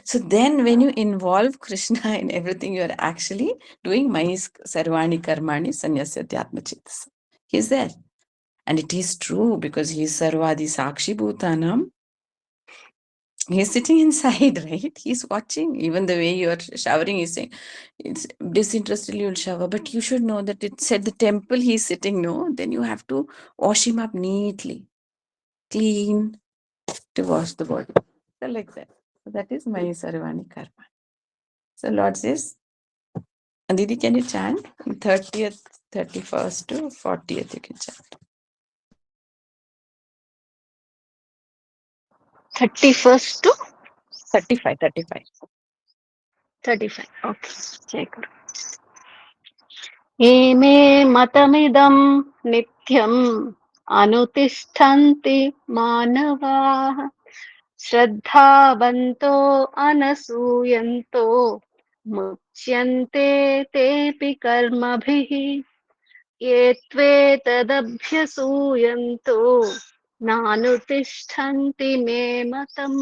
So then when you involve Krishna in everything, you're actually doing Mai's Sarvani Karmani Sanyasyatma Chetas. He's there. And it is true because he's Sarvadi Sakshi Bhutanam. He's sitting inside, right? He's watching. Even the way you're showering, he's saying, it's disinterestedly you'll shower. But you should know that it's at the temple he's sitting, no? Then you have to wash him up neatly, clean to wash the body. So like that. So that is my Sarvani Karma. So Lord says, and Didi, can you chant? 30th, 31st to 40th, you can chant. 31st to 35, 35. 35. Okay. Check. एमे मतमिदं नित्यम् अनुतिष्ठन्ति मानवाः श्रद्धावन्तो अनसूयन्तो मुच्यन्ते तेऽपि कर्मभिः ये त्वेतदभ्यसूयन्तो नानुतिष्ठन्ति मे मतम्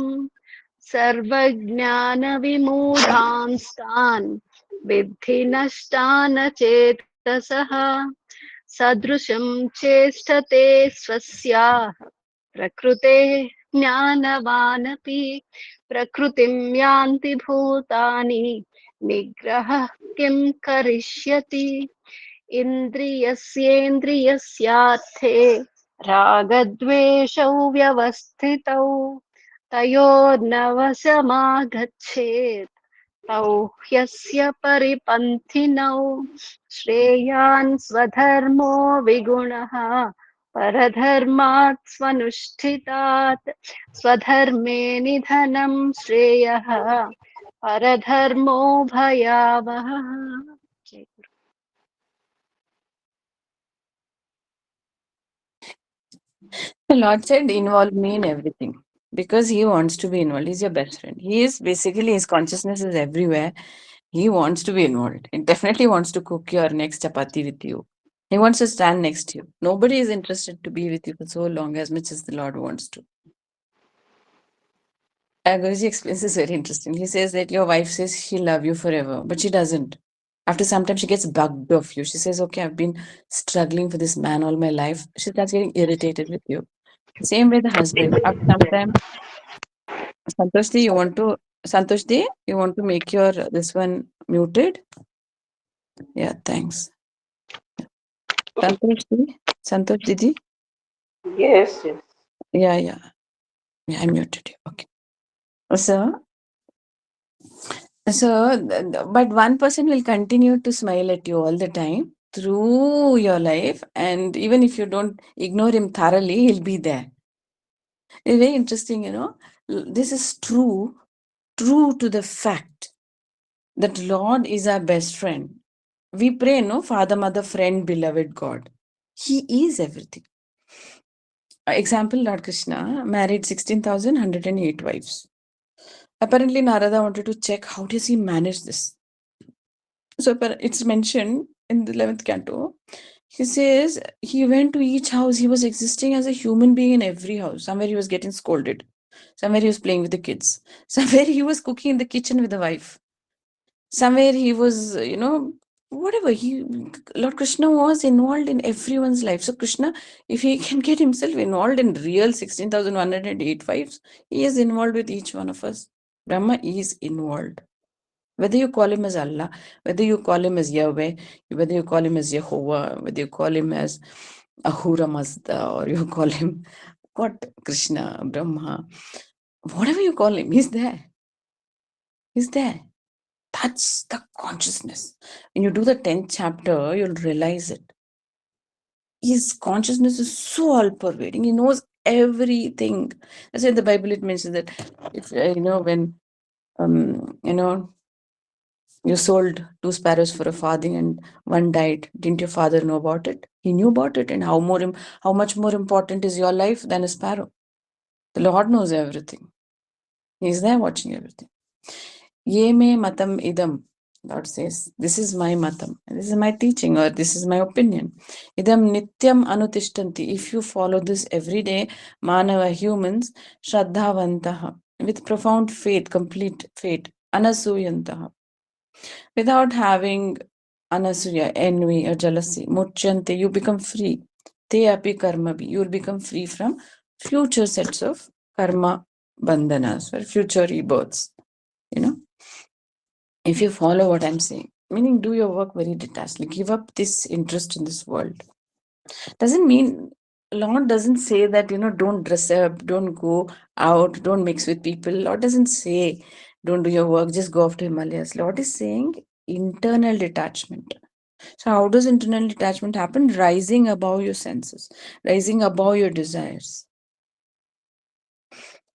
सर्वज्ञानविमूढांस्तान् विद्धि नष्टान चेतसः सदृशं चेष्टते स्वस्याः प्रकृते ज्ञानवानपि प्रकृतिं यान्ति भूतानि निग्रहः किं करिष्यति इन्द्रियस्येन्द्रियस्यार्थे रागद्वेषौ व्यवस्थितौ तयोर्नवशमागच्छेत् तौ ह्यस्य परिपन्थिनौ श्रेयान् स्वधर्मो विगुणः परधर्मात् स्वनुष्ठितात् स्वधर्मे निधनं श्रेयः परधर्मो भयावहः. The Lord said, involve me in everything because He wants to be involved. He's your best friend. He is basically, His consciousness is everywhere. He wants to be involved. He definitely wants to cook your next chapati with you. He wants to stand next to you. Nobody is interested to be with you for so long as much as the Lord wants to. Guruji explains this very interesting. He says that your wife says she'll love you forever, but she doesn't. After some time, she gets bugged of you. She says, okay, I've been struggling for this man all my life. She starts getting irritated with you. Same way the husband. After some time, Santoshdi, you want to make your this one muted? Yeah, thanks. Santosh Didi? Yes, yes. Yeah. I muted you. Okay. So, but one person will continue to smile at you all the time through your life, and even if you don't ignore him thoroughly, he'll be there. It's very interesting, This is true to the fact that Lord is our best friend. We pray, no, Father, Mother, Friend, Beloved God. He is everything. Example, Lord Krishna married 16,108 wives. Apparently, Narada wanted to check how does he manage this. So it's mentioned in the 11th canto. He says he went to each house. He was existing as a human being in every house. Somewhere he was getting scolded. Somewhere he was playing with the kids. Somewhere he was cooking in the kitchen with the wife. Somewhere he was, whatever. Lord Krishna was involved in everyone's life. So Krishna, if he can get himself involved in real 16,108 wives, he is involved with each one of us. Brahma is involved. Whether you call him as Allah, whether you call him as Yahweh, whether you call him as Jehovah, whether you call him as Ahura Mazda, or you call him what, Krishna, Brahma, whatever you call him, he's there. He's there. That's the consciousness. When you do the 10th chapter, you'll realize it. His consciousness is so all-pervading. He knows everything. That's why in the Bible it mentions that if when you sold 2 sparrows for a farthing and one died. Didn't your father know about it? He knew about it. And how much more important is your life than a sparrow? The Lord knows everything. He's there watching everything. Ye me matam idam. Lord says, this is my matam. This is my teaching, or this is my opinion. Idam nityam anutishtanti. If you follow this every day, manava, humans, shraddhavantaha, with profound faith, complete faith, anasuyantaha, without having anasuya, envy or jealousy, muchyante, you become free. Te api karma bhi, you will become free from future sets of karma bandhanas, or future rebirths. If you follow what I'm saying, meaning do your work very detachedly, give up this interest in this world. Doesn't mean, Lord doesn't say that, don't dress up, don't go out, don't mix with people. Lord doesn't say, don't do your work, just go off to Himalayas. Lord is saying internal detachment. So how does internal detachment happen? Rising above your senses, rising above your desires.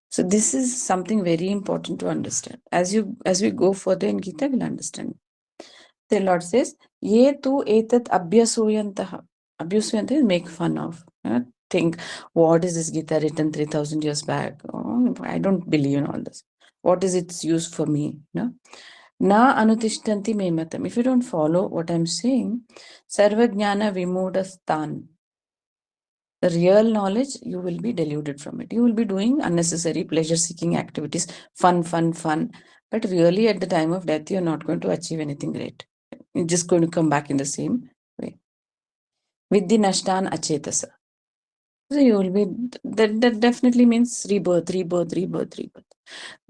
So this is something very important to understand. As we go further in Gita, we'll understand. The Lord says, Ye tu etat abhyasuyantaha. Abhyasuyantaha is make fun of. Think, what is this Gita written 3,000 years back? Oh, I don't believe in all this. What is its use for me? No? Na anutishtanti me matam. If you don't follow what I'm saying, sarva jnana vimudastan. The real knowledge, you will be deluded from it. You will be doing unnecessary pleasure-seeking activities, fun. But really, at the time of death, you're not going to achieve anything great. You're just going to come back in the same way. Vidhi nashtan achetasa. So you will be, that definitely means rebirth.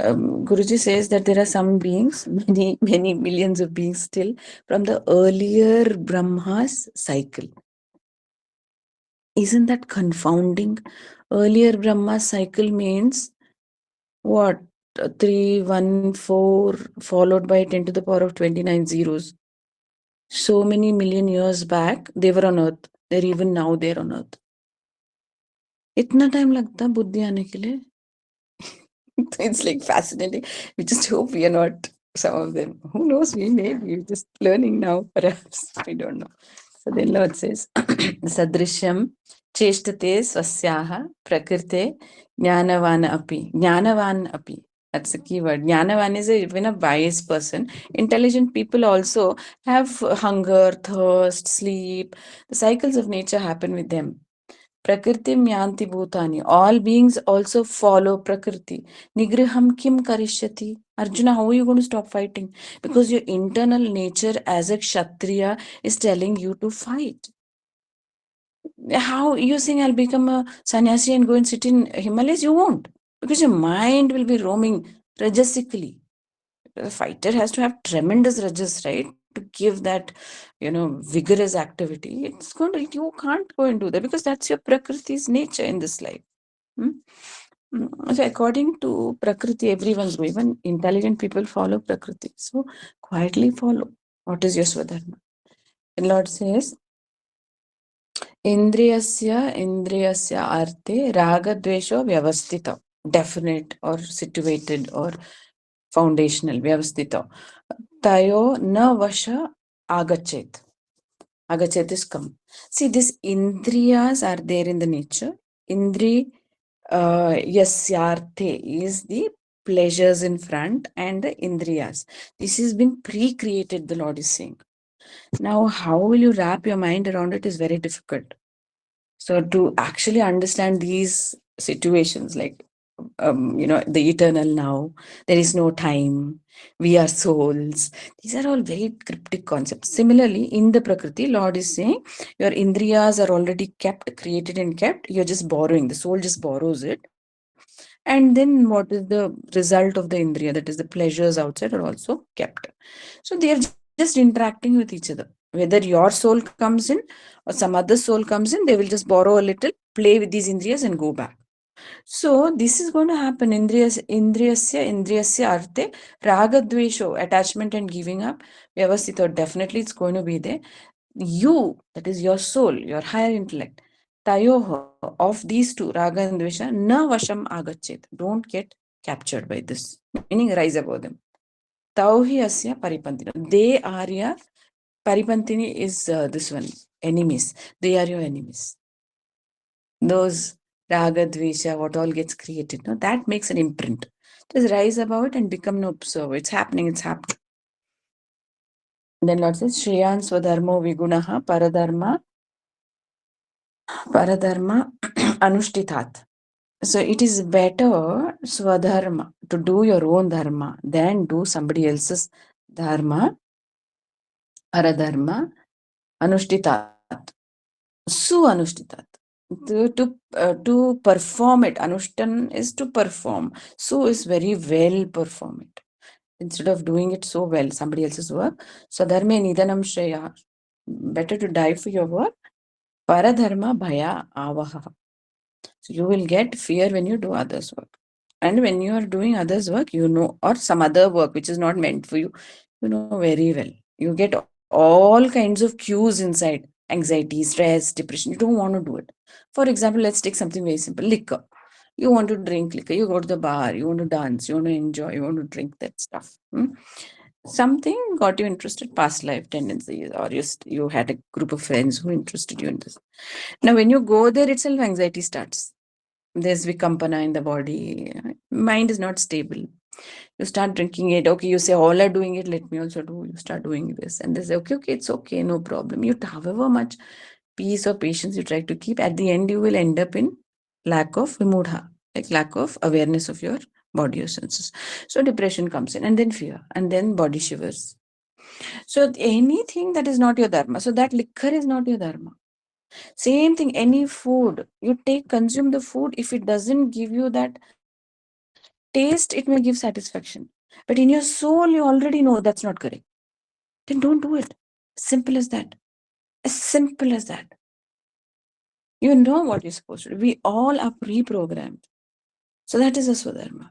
Guruji says that there are some beings, many millions of beings still, from the earlier Brahma's cycle. Isn't that confounding? Earlier Brahma cycle means what? 3, 1, 4, followed by 10 to the power of 29 zeros. So many million years back, they were on earth. They're even now there on earth. इतना time लगता बुद्धि आने के लिए? It's like fascinating. We just hope we are not some of them. Who knows? We may be just learning now, perhaps. We don't know. So then Lord says, Sadrishyam cheshtate swasyaha prakrite jnanavan api. Jnanavan api. That's the key word. Jnanavan is even a wise person. Intelligent people also have hunger, thirst, sleep. The cycles of nature happen with them. Prakriti myanti bhutani. All beings also follow Prakriti. Nigriham kim karishyati. Arjuna, how are you going to stop fighting? Because your internal nature as a Kshatriya is telling you to fight. How you saying I'll become a sannyasi and go and sit in Himalayas? You won't. Because your mind will be roaming rajasically. The fighter has to have tremendous rajas, right? To give that, vigorous activity. You can't go and do that because that's your Prakriti's nature in this life. So according to Prakriti, everyone's way. Even intelligent people follow Prakriti. So quietly follow. What is your Swadharma? And Lord says, Indriyasya arte ragadvesho vyavastita. Definite or situated or foundational, vyavastita. Tayo na vasha agachet. Agachet is come. See, these indriyas are there in the nature. Indri yasyarthe is the pleasures in front and the indriyas. This has been pre-created, the Lord is saying. Now, how will you wrap your mind around it is very difficult. So to actually understand these situations, like the eternal now, there is no time, we are souls. These are all very cryptic concepts. Similarly, in the Prakriti, Lord is saying your indriyas are already kept, created and kept. You're just borrowing. The soul just borrows it. And then what is the result of the indriya? That is the pleasures outside are also kept. So they are just interacting with each other. Whether your soul comes in or some other soul comes in, they will just borrow a little, play with these indriyas and go back. So this is going to happen. Indriyasya arte, raga dvesho, attachment and giving up, vyavasthita, definitely it's going to be there. You, that is your soul, your higher intellect, tayoho, of these two, raga and dvesha, na vasham agachet. Don't get captured by this, meaning rise above them. Tauhi asya paripantino. They are your paripantini is this one, enemies. They are your enemies. Those raga, dvesha, what all gets created, no, that makes an imprint. Just rise above it and become an observer. It's happening, it's happening. Then Lord says, Shriyan Swadharmo Vigunaha Paradharma Anushtitat. So it is better Swadharma, to do your own dharma, than do somebody else's dharma, Paradharma Anushtitat. Su-anushtitat. To perform it. Anushtan is to perform. Su is very well perform it. Instead of doing it so well, somebody else's work. Swadharme nidanam shreya. Better to die for your work. Paradharma bhaya avaha. So you will get fear when you do others' work. And when you are doing others' work, you know, or some other work which is not meant for you, you know very well. You get all kinds of cues inside: anxiety, stress, depression. You don't want to do it. For example, let's take something very simple: liquor. You want to drink liquor, you go to the bar, you want to dance, you want to enjoy, you want to drink that stuff. Something got you interested, past life tendencies, or you had a group of friends who interested you in this. Now, when you go there itself, anxiety starts. There's vikampana in the body. Mind is not stable. You start drinking it. Okay, you say all are doing it. Let me also do. You start doing this, and they say, okay, it's okay, no problem. You, however much peace or patience you try to keep, at the end you will end up in lack of vimudha, like lack of awareness of your body or senses. So depression comes in, and then fear, and then body shivers. So anything that is not your dharma. So that liquor is not your dharma. Same thing, any food you take, consume the food. If it doesn't give you that taste, it may give satisfaction. But in your soul, you already know that's not correct. Then don't do it. Simple as that. As simple as that. You know what you're supposed to do. We all are pre-programmed. So that is a Swadharma.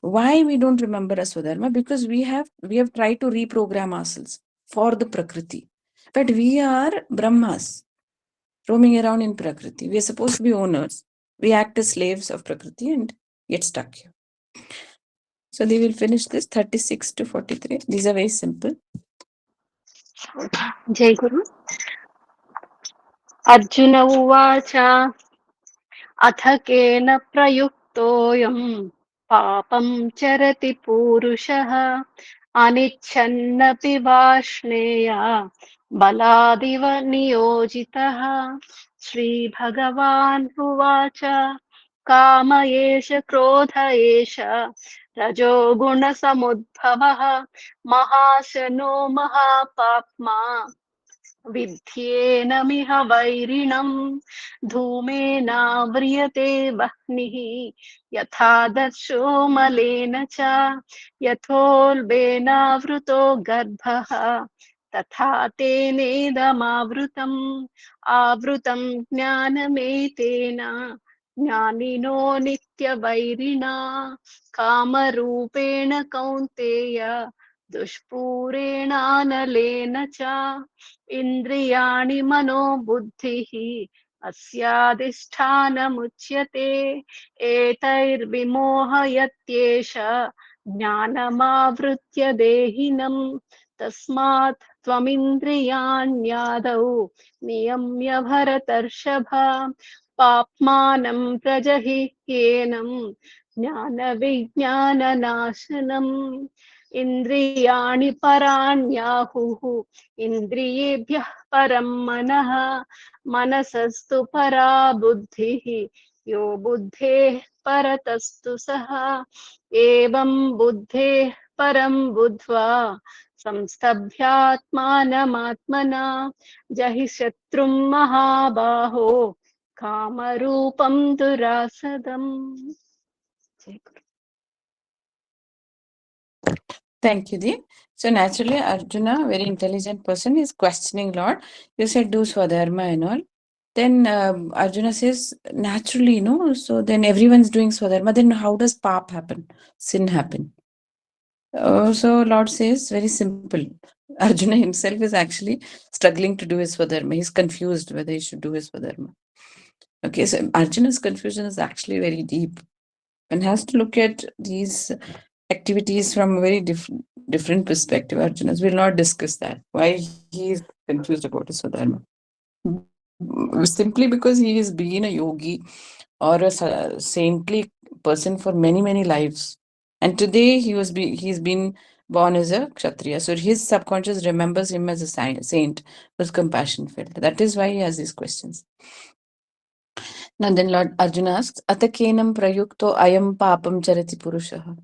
Why we don't remember a Swadharma? Because we have tried to reprogram ourselves for the Prakriti. But we are Brahmas, roaming around in Prakriti. We are supposed to be owners. We act as slaves of Prakriti and get stuck here. So they will finish this 36 to 43. These are very simple. जय गुरु अर्जुन उवाच अथ केन प्रयुक्तोऽयम् पापं चरति पूरुषः अनिच्छन्नपि वाष्णेय बलादिव नियोजितः श्रीभगवान् उवाच काम एष क्रोध एष रजोगुणसमुद्भवः महाशनो महापाप्मा विध्येनमिह वैरिणम् धूमेनाव्रियते वह्निः यथादर्शो मलेन च यथोल्बेनावृतो गर्भः तथा तेनेदमावृतम् आवृतं ज्ञानमेतेन ज्ञानिनो नित्यवैरिणा कामरूपेण कौन्तेय दुष्पूरेणानलेन च इन्द्रियाणि मनोबुद्धिः अस्याधिष्ठानमुच्यते एतैर्विमोहयत्येष ज्ञानमावृत्य देहिनम् तस्मात् त्वमिन्द्रियाण्यादौ नियम्य भरतर्षभ पाप्मानं प्रजहिह्येनं ज्ञानविज्ञाननाशनम् इन्द्रियाणि पराण्याहुः इन्द्रियेभ्यः परं मनः मनसस्तु परा बुद्धिः यो बुद्धेः परतस्तु सः एवं बुद्धेः परं बुद्ध्वा संस्तभ्यात्मानमात्मना जहि शत्रुं महाबाहो कामरूपं दुरासदम्. Thank you, Deep. So naturally, Arjuna, very intelligent person, is questioning Lord. You said do Swadharma and all. Then Arjuna says, naturally, so then everyone's doing Swadharma. Then how does pap happen? Sin happen? So Lord says, very simple. Arjuna himself is actually struggling to do his Swadharma. He's confused whether he should do his Swadharma. Okay, so Arjuna's confusion is actually very deep and has to look at these activities from a very different perspective. Arjuna's will not discuss that. Why he is confused about his Swadharma. Simply because he has been a yogi or a saintly person for many, many lives. And today he's been born as a Kshatriya. So his subconscious remembers him as a saint who's compassion filled. That is why he has these questions. Now then Lord Arjuna asks, Atakenam prayukto ayam papam charati purushaha.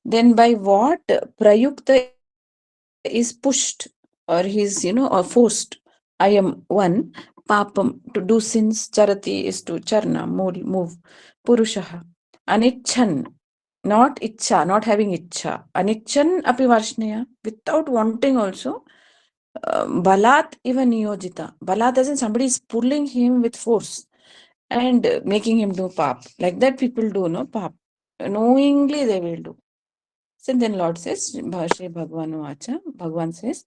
Then by what prayukta is pushed or he's, or forced? I am one, papam, to do sins, charati is to charna, move, purushaha. Anichan, not itcha, not having itcha. Anichan api varshnaya, without wanting also. Balat even niyojita. Balat as in somebody is pulling him with force and making him do pap. Like that people do, no pap. Knowingly they will do. So then Lord says, Bhashri Bhagwan Vacha, Bhagwan says,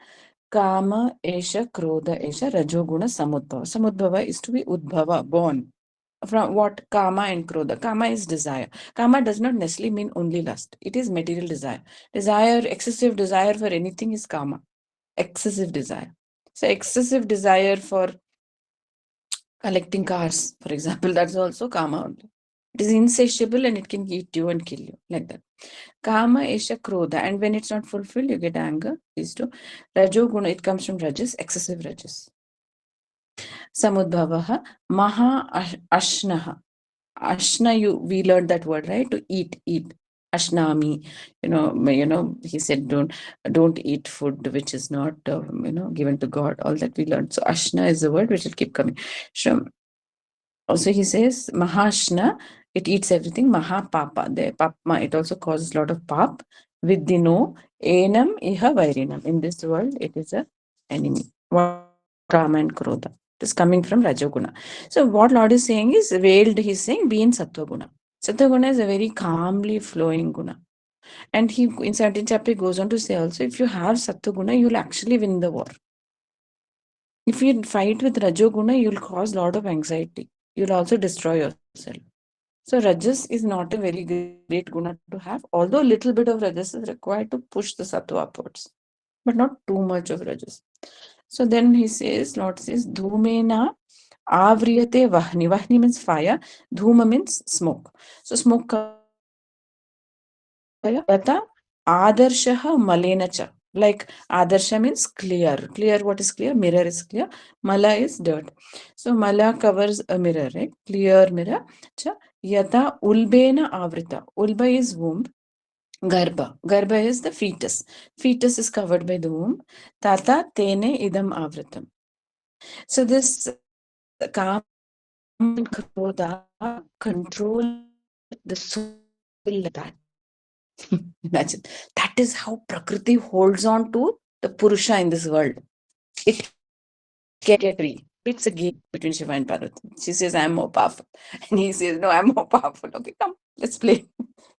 Kama Esha Krodha Esha Rajoguna Samudbhava. Samudbhava is to be Udbhava, born. From what? Kama and Krodha. Kama is desire. Kama does not necessarily mean only lust. It is material desire. Excessive desire for anything is Kama. Excessive desire. So excessive desire for collecting cars, for example, that's also Kama only. It is insatiable and it can eat you and kill you, like that. Kama Esha Krodha, and when it's not fulfilled, you get anger. These two. Rajoguna, it comes from Rajas, excessive Rajas. Samudbhavaha, Maha Ashnaha. Ashna, we learned that word, right? To eat. Ashnami, he said, don't eat food which is not, given to God. All that we learned. So Ashna is the word which will keep coming. Also, he says Mahashna, it eats everything. Mahapapa, the papma, it also causes a lot of pap. Vidino, enam iha vairinam. In this world, it is a enemy. Kama and Krodha. It is coming from Rajoguna. So what Lord is saying is veiled, he's saying be in Sattva Guna. Sattva Guna is a very calmly flowing Guna. And he in 17th chapter goes on to say also, if you have Sattva Guna, you'll actually win the war. If you fight with Rajoguna, you'll cause a lot of anxiety. You'll also destroy yourself. So Rajas is not a very great Guna to have, although a little bit of Rajas is required to push the Sattva upwards, but not too much of Rajas. So then he says, Lord says, Dhumena avriyate vahni. Vahni means fire. Dhuma means smoke. So smoke comes from fire. Yata adarshaha malena cha. Like adarsha means clear. Clear, what is clear? Mirror is clear. Mala is dirt. So mala covers a mirror, right? Clear mirror. Cha. Yata ulbena avrita. Ulba is womb. Garbha. Garbha is the fetus. Fetus is covered by the womb. Tata tene idam avritam. So this Kama and Krodha control the soul like that. Imagine. That is how Prakriti holds on to the Purusha in this world. It can get free. It's a game between Shiva and Parvati. She says, I'm more powerful. And he says, no, I'm more powerful. Okay, come, let's play.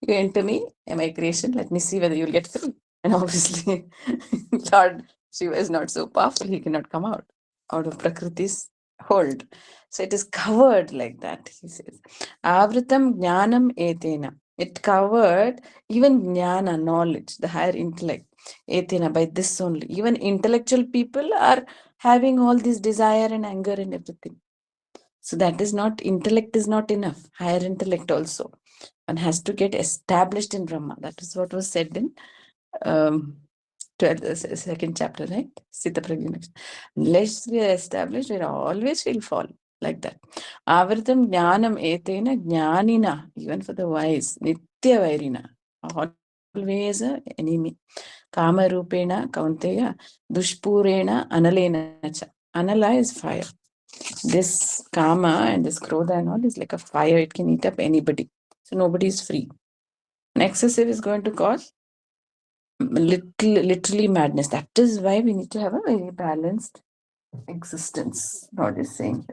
You enter me, am I creation? Let me see whether you'll get free. And obviously, Lord Shiva is not so powerful. He cannot come out of Prakriti's hold. So it is covered like that, he says. Avritam jnanam etena. It covered even jnana, knowledge, the higher intellect. Etena, by this only. Even intellectual people are having all this desire and anger and everything. So that is not, intellect is not enough. Higher intellect also. One has to get established in Brahma. That is what was said in 2nd chapter, right? Sita Pragya. Unless we are established, we always will fall like that. Avritam jnanam etena jnanina, even for the wise, nitya vairina, always a enemy. Kama rupena kaunteya, dushpurena analena cha. Anala is fire. This kama and this krodha and all is like a fire. It can eat up anybody. So nobody is free. And excessive is going to cause literally madness. That is why we need to have a very balanced existence. Lord is saying.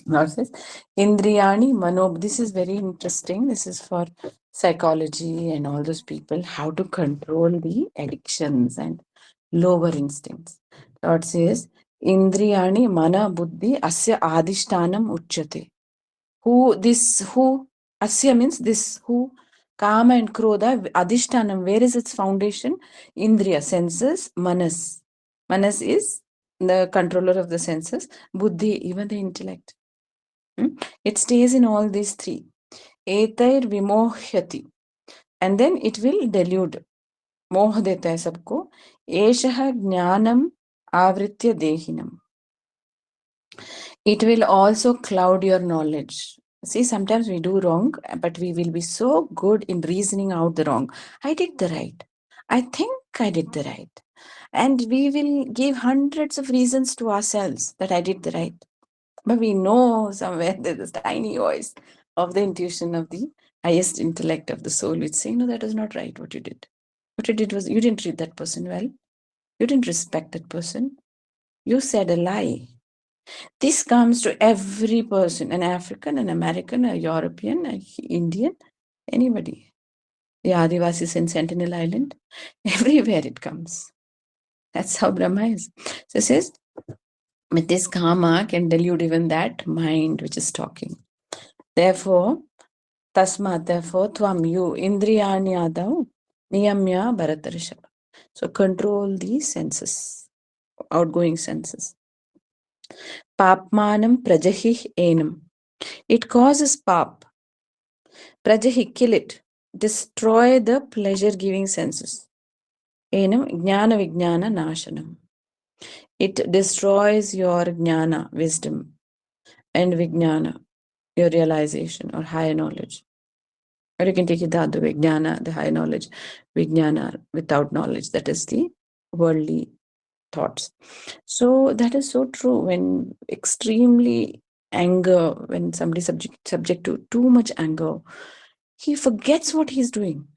Lord says, Indriyani Mano. This is very interesting. This is for psychology and all those people, how to control the addictions and lower instincts. Lord says, Indriyani Mana Buddhi Asya Adishtanam Uchyate. Who, Asya means this, who, Kama and Krodha, Adishtanam, where is its foundation? Indriya, senses, Manas. Manas is the controller of the senses, Buddhi, even the intellect. It stays in all these three. Etair vimohyati. And then it will delude. Moh deta hai sabko. Eshaha jnanam avritya dehinam. It will also cloud your knowledge. See, sometimes we do wrong, but we will be so good in reasoning out the wrong. I did the right. I think I did the right. And we will give hundreds of reasons to ourselves that I did the right. But we know somewhere there's this tiny voice of the intuition of the highest intellect of the soul which saying, no, that is not right what you did. What you did was you didn't treat that person well. You didn't respect that person. You said a lie. This comes to every person, an African, an American, a European, an Indian, anybody. The Adivasis in Sentinel Island, everywhere it comes. That's how Brahma is. So it says, with this karma can delude even that mind which is talking. Therefore, Tasmat, therefore, Tvam, you, Indriyani Adav, Niyamya Bharatarishab. So control the senses, outgoing senses. Papmanam Prajahi Enam. It causes pap. Prajahi, kill it. Destroy the pleasure-giving senses. Enam, Jnana Vijnana Nashanam. It destroys your jnana, wisdom, and vijnana, your realization or higher knowledge. Or you can take it the other way, jnana, the higher knowledge, vijnana, without knowledge, that is the worldly thoughts. So that is so true. When extremely anger, when somebody subject to too much anger, he forgets what he's doing.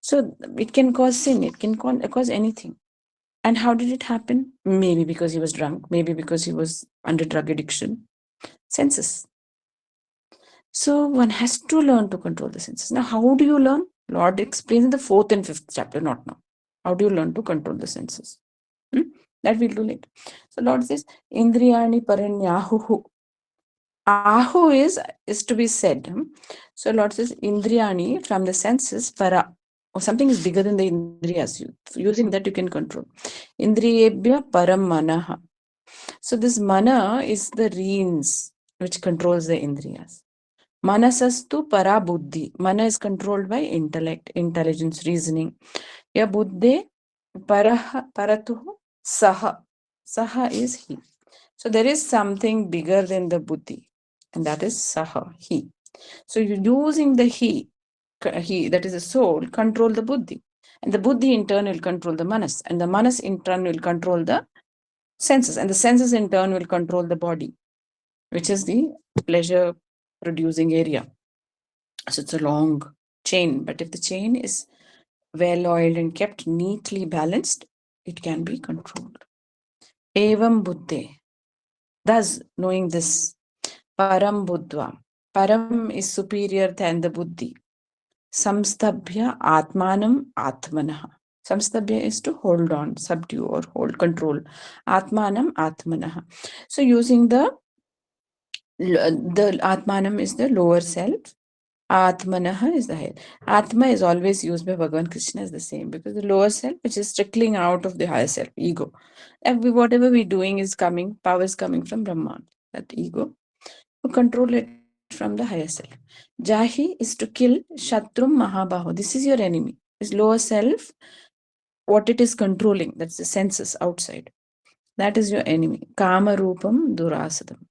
So it can cause sin, it can cause anything. And how did it happen? Maybe because he was drunk, maybe because he was under drug addiction. Senses. So one has to learn to control the senses. Now, how do you learn? Lord explains in the 4th and 5th chapter, not now. How do you learn to control the senses? That we'll do later. So Lord says, Indriyani paranyahu. Ahu is to be said. So Lord says, Indriyani from the senses, para. Or something is bigger than the Indriyas. Using that you can control. Indriyebhya param manaha. So this mana is the reins which controls the Indriyas. Manasastu para buddhi. Mana is controlled by intellect, intelligence, reasoning. Ya buddhe paratuhu saha. Saha is he. So there is something bigger than the buddhi, and that is saha, he. So you're using the he, that is the soul, control the buddhi. And the buddhi in turn will control the manas. And the manas in turn will control the senses. And the senses in turn will control the body, which is the pleasure producing area. So it's a long chain, but if the chain is well oiled and kept neatly balanced, it can be controlled. Evam buddhe. Thus, knowing this, param buddhva. Param is superior than the buddhi. Samstabhya atmanam atmanah. Samstabhya is to hold on, subdue or hold, control. Atmanam atmanah. So using the atmanam is the lower self. Atmanah is the higher. Atma is always used by Bhagavan Krishna as the same, because the lower self, which is trickling out of the higher self, ego. And whatever we're doing is coming, power is coming from Brahman, that ego, to control it from the higher self. Jahi is to kill Shatrum Mahabaho. This is your enemy. This lower self, what it is controlling, that's the senses outside. That is your enemy. Kama Rupam Durasadam.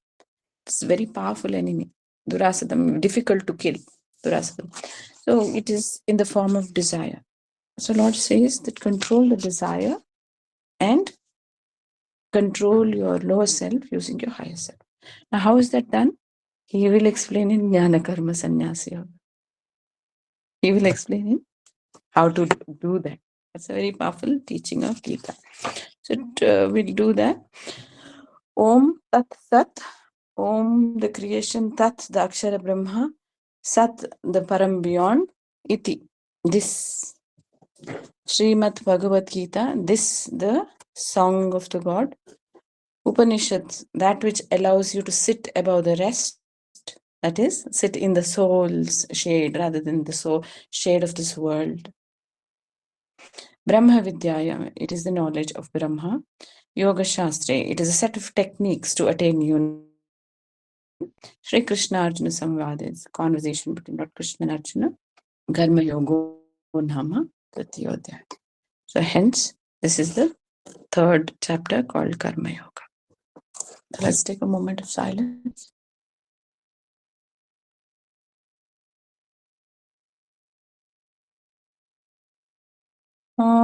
It's a very powerful enemy. Durasadam, difficult to kill. Durasadam. So it is in the form of desire. So Lord says that control the desire and control your lower self using your higher self. Now, how is that done? He will explain in Jnana Karma Sannyasi Yoga. He will explain in how to do that. That's a very powerful teaching of Gita. So we'll do that. Om Tat Sat. Om, the creation, Tat, the Akshara Brahma, Sat, the Param beyond, Iti. This Srimad Bhagavad Gita, this the song of the God. Upanishads, that which allows you to sit above the rest, that is, sit in the soul's shade rather than the shade of this world. Brahma Vidyaya, it is the knowledge of Brahma. Yoga Shastra, it is a set of techniques to attain union. Shri Krishna Arjuna Samvada, it's a conversation between Lord Krishna and Arjuna. Karma Yogo Nama Pratyodhya. So hence, this is the third chapter called Karma Yoga. Let's take a moment of silence. Om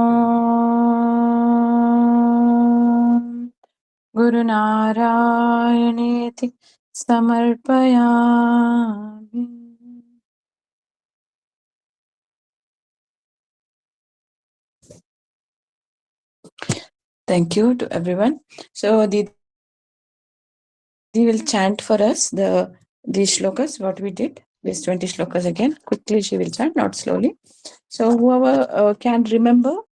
Guru Narayaneti Samarpayami. Thank you to everyone. So Didi will chant for us these shlokas, what we did, these 20 shlokas again. Quickly she will chant, not slowly. So whoever can remember,